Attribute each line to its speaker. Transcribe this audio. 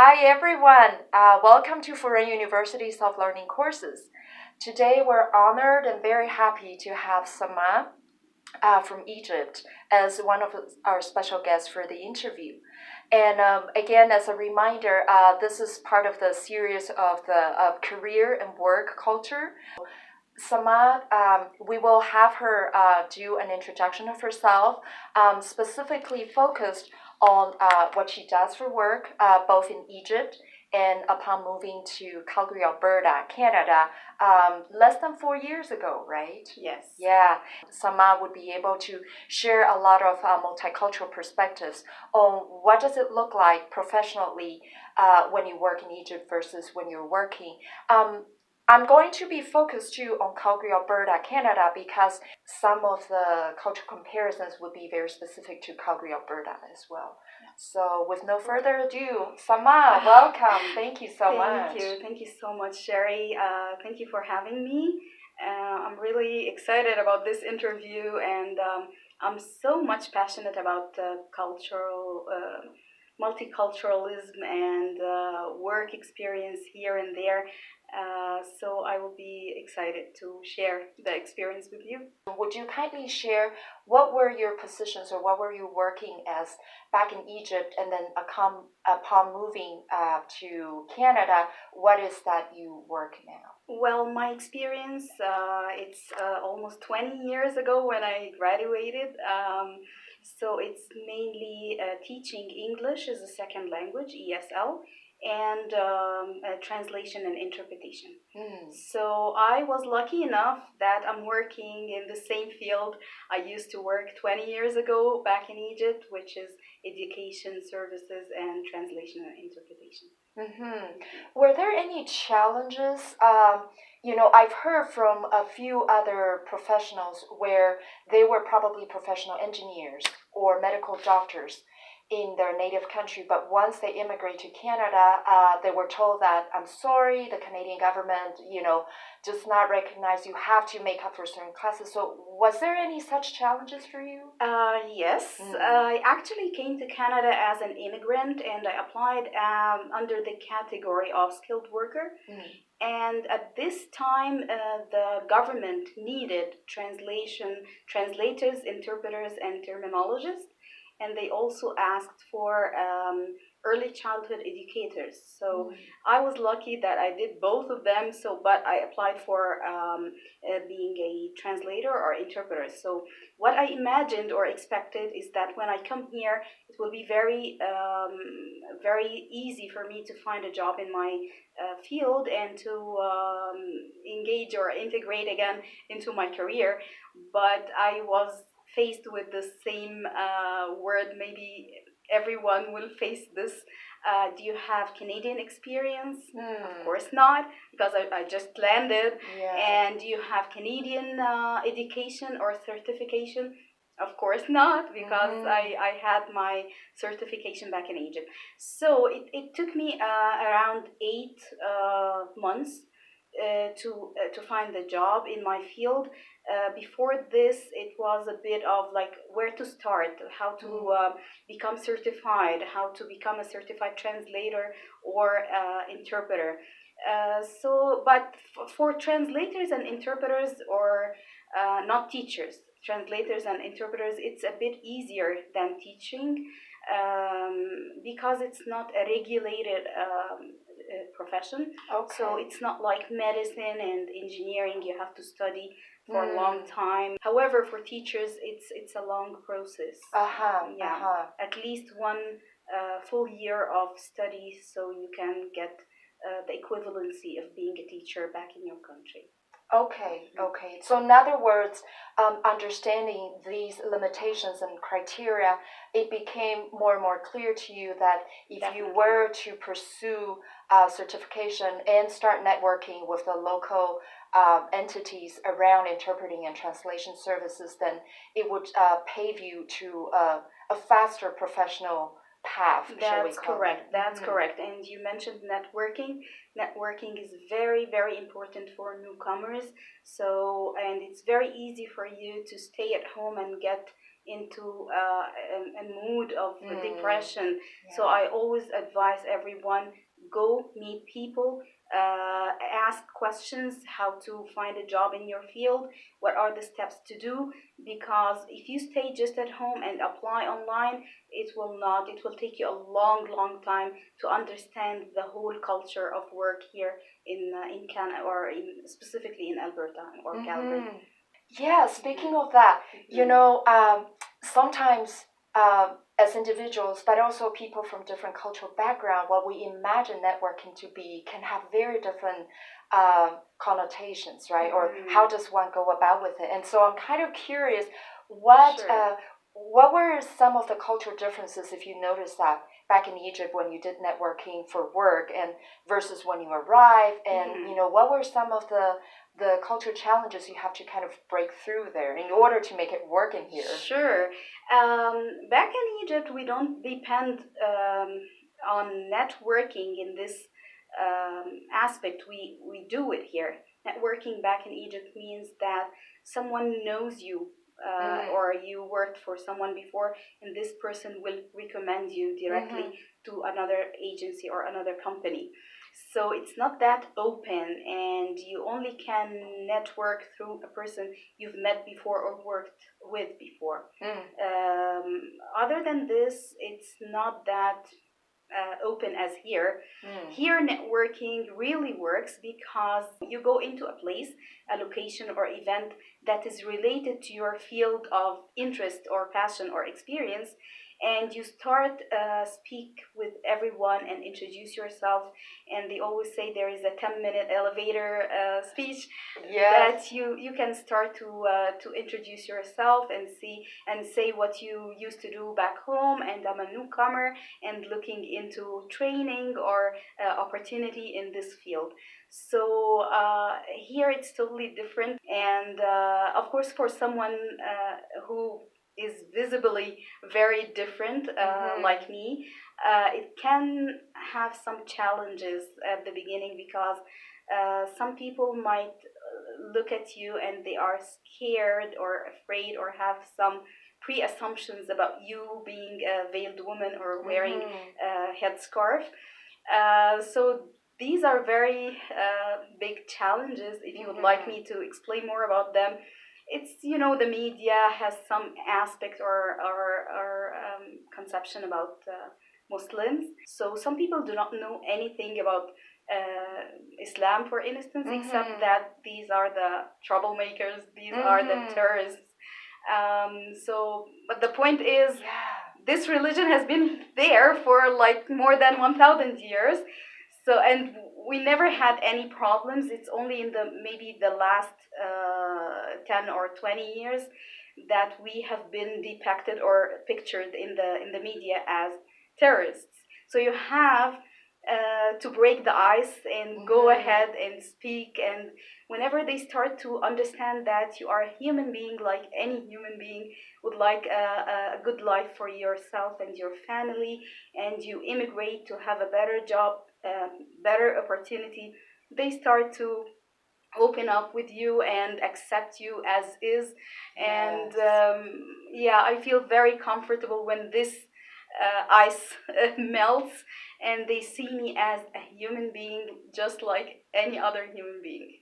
Speaker 1: Hi everyone, welcome to Foreign University Self-Learning Courses. Today we're honored and very happy to have Sama from Egypt as one of our special guests for the interview. And again, as a reminder, this is part of the series of the career and work culture. Sama, we will have her do an introduction of herself, specifically focused on what she does for work, both in Egypt and upon moving to Calgary, Alberta, Canada, less than 4 years ago, right?
Speaker 2: Yes.
Speaker 1: Yeah, Sama would be able to share a lot of multicultural perspectives on what does it look like professionally when you work in Egypt versus when you're working. I'm going to be focused too on Calgary, Alberta, Canada, because some of the cultural comparisons would be very specific to Calgary, Alberta as well. So with no further ado, Sama, welcome. Thank you so much.
Speaker 2: Thank you so much, Sherry. Thank you for having me. I'm really excited about this interview, and I'm so much passionate about multiculturalism and work experience here and there. So I will be excited to share the experience with you.
Speaker 1: Would you kindly share what were your positions or what were you working as back in Egypt, and then upon moving to Canada, what is that you work now?
Speaker 2: Well, my experience, it's almost 20 years ago when I graduated. So it's mainly teaching English as a second language, ESL, and translation and interpretation. So I was lucky enough that I'm working in the same field I used to work 20 years ago back in Egypt, which is education services and translation and interpretation.
Speaker 1: Were there any challenges? I've heard from a few other professionals where they were probably professional engineers or medical doctors in their native country, but once they immigrate to Canada, they were told that, I'm sorry, the Canadian government, does not recognize you, have to make up for certain classes. So was there any such challenges for you?
Speaker 2: Yes. I actually came to Canada as an immigrant, and I applied under the category of skilled worker. And at this time, the government needed translators, interpreters, and terminologists. And they also asked for early childhood educators. So I was lucky that I did both of them. But I applied for being a translator or interpreter. So what I imagined or expected is that when I come here, it will be very, very easy for me to find a job in my field and to engage or integrate again into my career. But I was faced with the same word. Maybe everyone will face this. Do you have Canadian experience? Of course not, because I just landed. And do you have Canadian education or certification? Of course not, because I had my certification back in Egypt. So it took me around 8 months to find the job in my field. Before this, it was a bit of like where to start, how to become certified, how to become a certified translator or interpreter. But for translators and interpreters, or not teachers, translators and interpreters, it's a bit easier than teaching because it's not a regulated profession. So it's not like medicine and engineering. You have to study for a long time. However, for teachers, it's a long process. At least one full year of study, so you can get the equivalency of being a teacher back in your country.
Speaker 1: Okay. So in other words, understanding these limitations and criteria, it became more and more clear to you that if you were to pursue certification and start networking with the local entities around interpreting and translation services, then it would pave you to a faster professional path, shall we
Speaker 2: That's
Speaker 1: call
Speaker 2: correct.
Speaker 1: it?
Speaker 2: That's correct. And you mentioned networking. Networking is very, very important for newcomers. So, and it's very easy for you to stay at home and get into a mood of depression. So I always advise everyone, go meet people, ask questions, how to find a job in your field, what are the steps to do, because if you stay just at home and apply online, it will not, it will take you a long time to understand the whole culture of work here in Canada, or specifically in Alberta or Calgary.
Speaker 1: Yeah, speaking of that, sometimes as individuals, but also people from different cultural background, what we imagine networking to be can have very different connotations, right? Or how does one go about with it? And so I'm kind of curious, what were some of the cultural differences, if you noticed that back in Egypt when you did networking for work and versus when you arrived, and what were some of the cultural challenges you have to kind of break through there in order to make it work in here?
Speaker 2: Sure. Back in Egypt, we don't depend on networking in this aspect. We do it here. Networking back in Egypt means that someone knows you, or you worked for someone before, and this person will recommend you directly to another agency or another company. So it's not that open, and you only can network through a person you've met before or worked with before. Other than this, it's not that open as here. Here, networking really works because you go into a place, a location, or event that is related to your field of interest or passion or experience, and you start speak with everyone and introduce yourself. And they always say there is a 10-minute elevator speech that you can start to introduce yourself and say what you used to do back home, and I'm a newcomer and looking into training or opportunity in this field. So here it's totally different, and of course for someone who is visibly very different, like me, it can have some challenges at the beginning, because some people might look at you and they are scared or afraid or have some pre-assumptions about you being a veiled woman or wearing a headscarf. So these are very big challenges. If you would like me to explain more about them, it's, the media has some aspect or conception about Muslims. So some people do not know anything about Islam, for instance, except that these are the troublemakers, these are the terrorists. But the point is, this religion has been there for like more than 1,000 years. So, and we never had any problems. It's only in maybe the last 10 or 20 years that we have been depicted or pictured in the media as terrorists. So you have to break the ice and go ahead and speak. And whenever they start to understand that you are a human being like any human being would like a good life for yourself and your family, and you immigrate to have a better job, better opportunity, they start to open up with you and accept you as is. And I feel very comfortable when this ice melts and they see me as a human being just like any other human being.